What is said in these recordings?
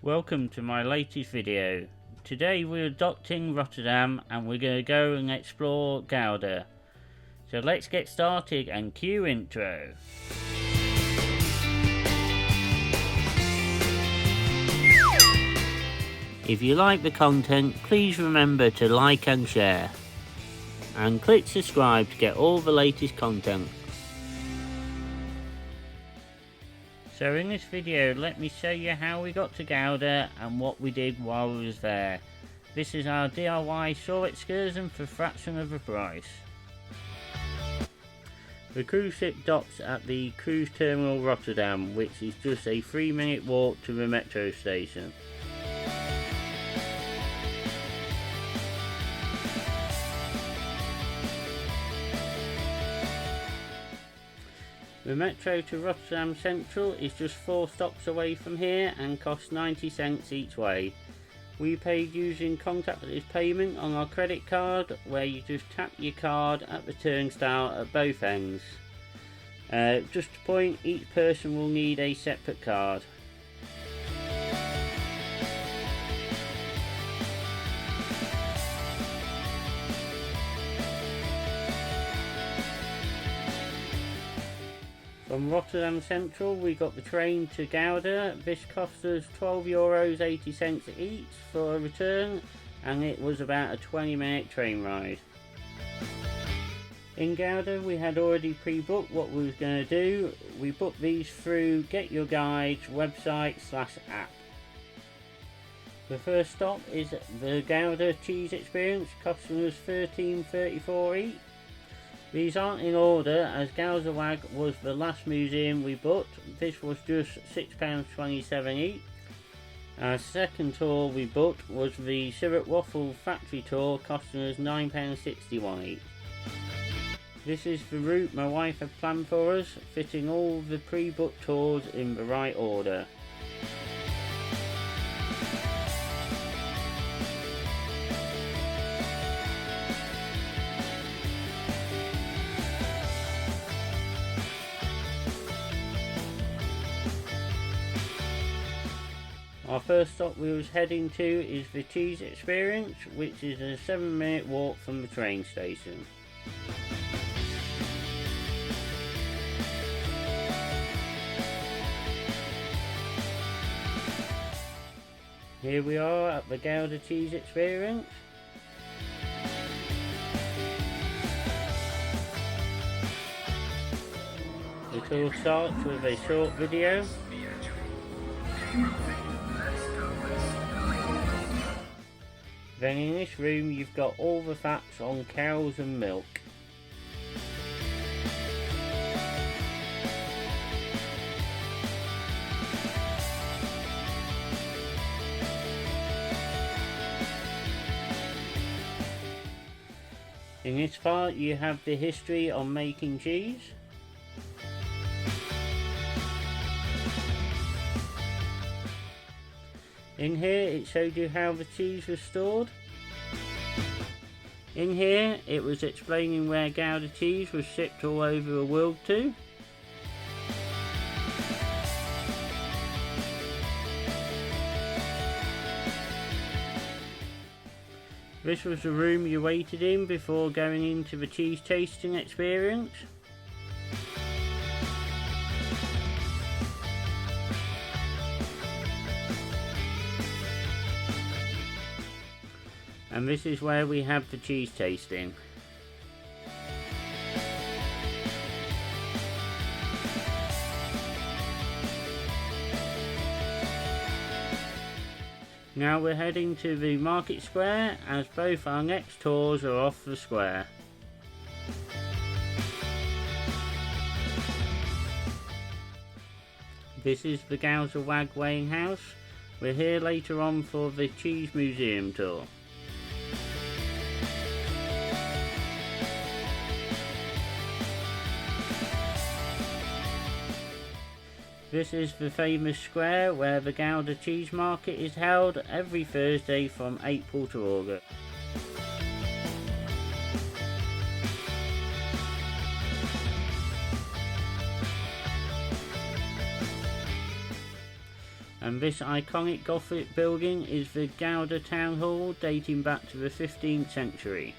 Welcome to my latest video. Today we're adopting Rotterdam and we're going to go and explore Gouda. So let's get started and cue intro. If you like the content, please remember to like and share. And click subscribe to get all the latest content. So in this video, let me show you how we got to Gouda and what we did while we was there. This is our DIY shore excursion for a fraction of the price. The cruise ship docks at the cruise terminal Rotterdam, which is just a 3-minute walk to the metro station. The metro to Rotterdam Central is just 4 stops away from here and costs 90 cents each way. We paid using contactless payment on our credit card, where you just tap your card at the turnstile at both ends. Just to point, each person will need a separate card. From Rotterdam Central we got the train to Gouda. This cost us €12.80 each for a return, and it was about a 20-minute train ride. In Gouda we had already pre-booked what we was going to do. We booked these through Get Your Guides website/app. The first stop is the Gouda cheese experience, costing us $13.34 each. These aren't in order, as Goudse Waag was the last museum we booked. This was just £6.27 each. Our second tour we booked was the Siroopwafel factory tour, costing us £9.61 each. This is the route my wife had planned for us, fitting all the pre-booked tours in the right order. Our first stop we was heading to is the cheese experience, which is a 7-minute walk from the train station. Here we are at the Gouda cheese experience. The tour starts with a short video. Then in this room you've got all the facts on cows and milk. In this part you have the history on making cheese. In here it showed you how the cheese was stored. In here it was explaining where Gouda cheese was shipped all over the world to. This was the room you waited in before going into the cheese tasting experience. And this is where we have the cheese tasting. Now we're heading to the market square, as both our next tours are off the square. This is the Goudse Waag weighing house. We're here later on for the cheese museum tour. This is the famous square where the Gouda cheese market is held every Thursday from April to August. And this iconic Gothic building is the Gouda Town Hall, dating back to the 15th century.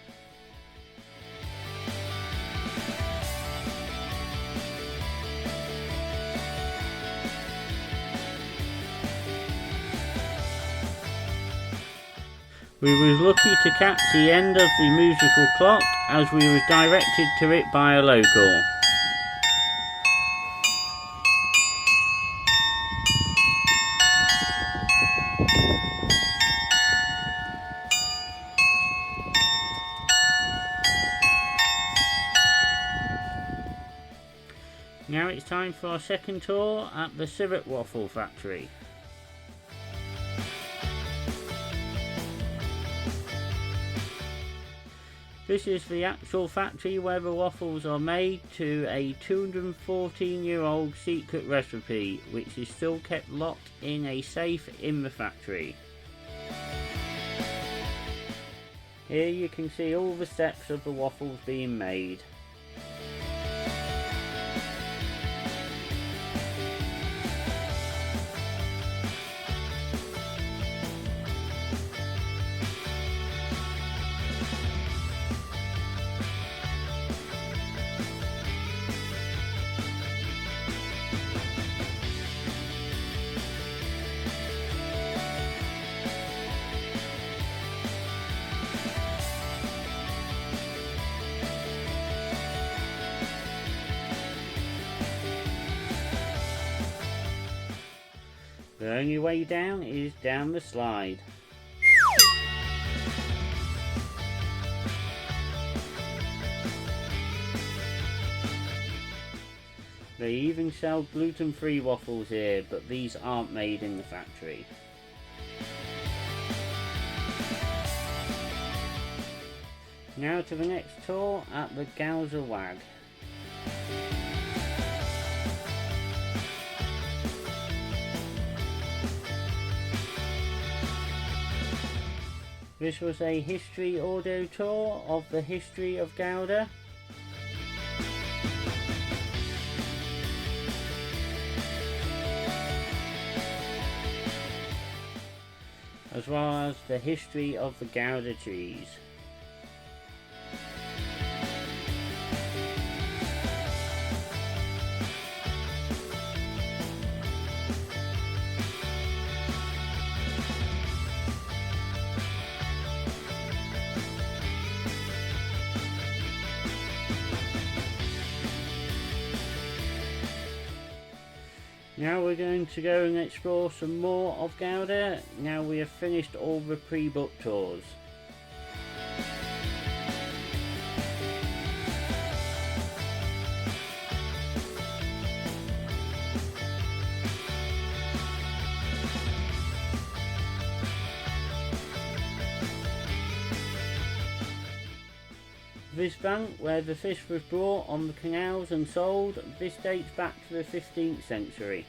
We was lucky to catch the end of the musical clock as we was directed to it by a local. Now it's time for our second tour at the Siroopwafel factory. This is the actual factory where the waffles are made to a 214-year-old secret recipe, which is still kept locked in a safe in the factory. Here you can see all the steps of the waffles being made. The only way down is down the slide. They even sell gluten-free waffles here, but these aren't made in the factory. Now to the next tour at the Goudse Waag. This was a history audio tour of the history of Gouda. As well as the history of the Gouda cheese. Now we're going to go and explore some more of Gouda. Now we have finished all the pre-booked tours. This bank where the fish was brought on the canals and sold, this dates back to the 15th century.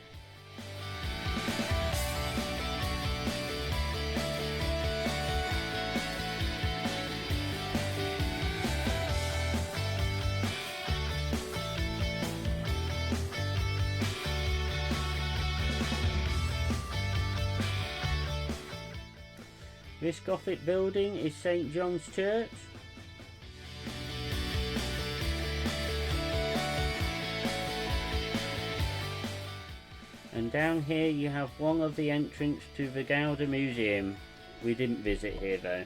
This Gothic building is St. John's Church. And down here you have one of the entrance to the Gouda Museum. We didn't visit here though.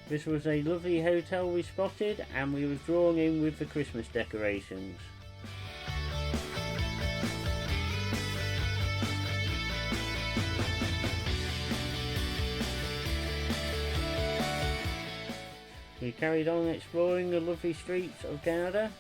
This was a lovely hotel we spotted, and we was drawn in with the Christmas decorations. We carried on exploring the lovely streets of Gouda.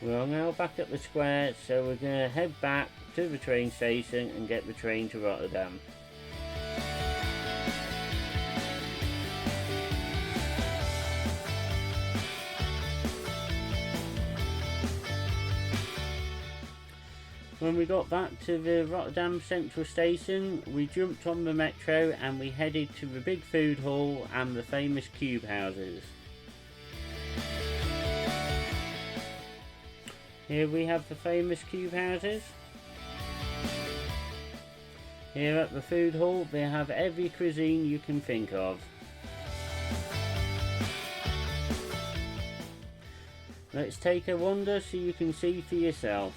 We're now back at the square, so we're going to head back to the train station and get the train to Rotterdam. When we got back to the Rotterdam Central Station, we jumped on the metro and we headed to the big food hall and the famous cube houses. Here we have the famous cube houses. Here at the food hall they have every cuisine you can think of. Let's take a wander so you can see for yourself.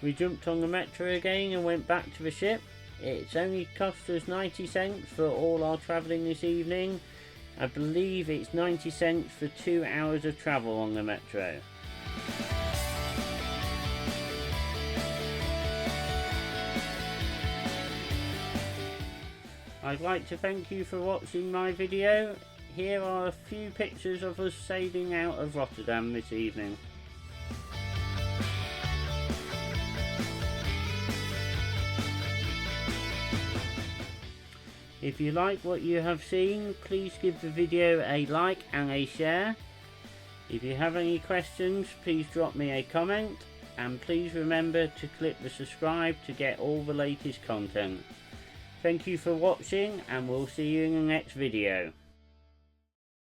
We jumped on the metro again and went back to the ship. It's only cost us 90 cents for all our travelling this evening. I believe it's 90 cents for 2 hours of travel on the metro. I'd like to thank you for watching my video. Here are a few pictures of us sailing out of Rotterdam this evening. If you like what you have seen, please give the video a like and a share. If you have any questions, please drop me a comment, and please remember to click the subscribe to get all the latest content. Thank you for watching, and we'll see you in the next video.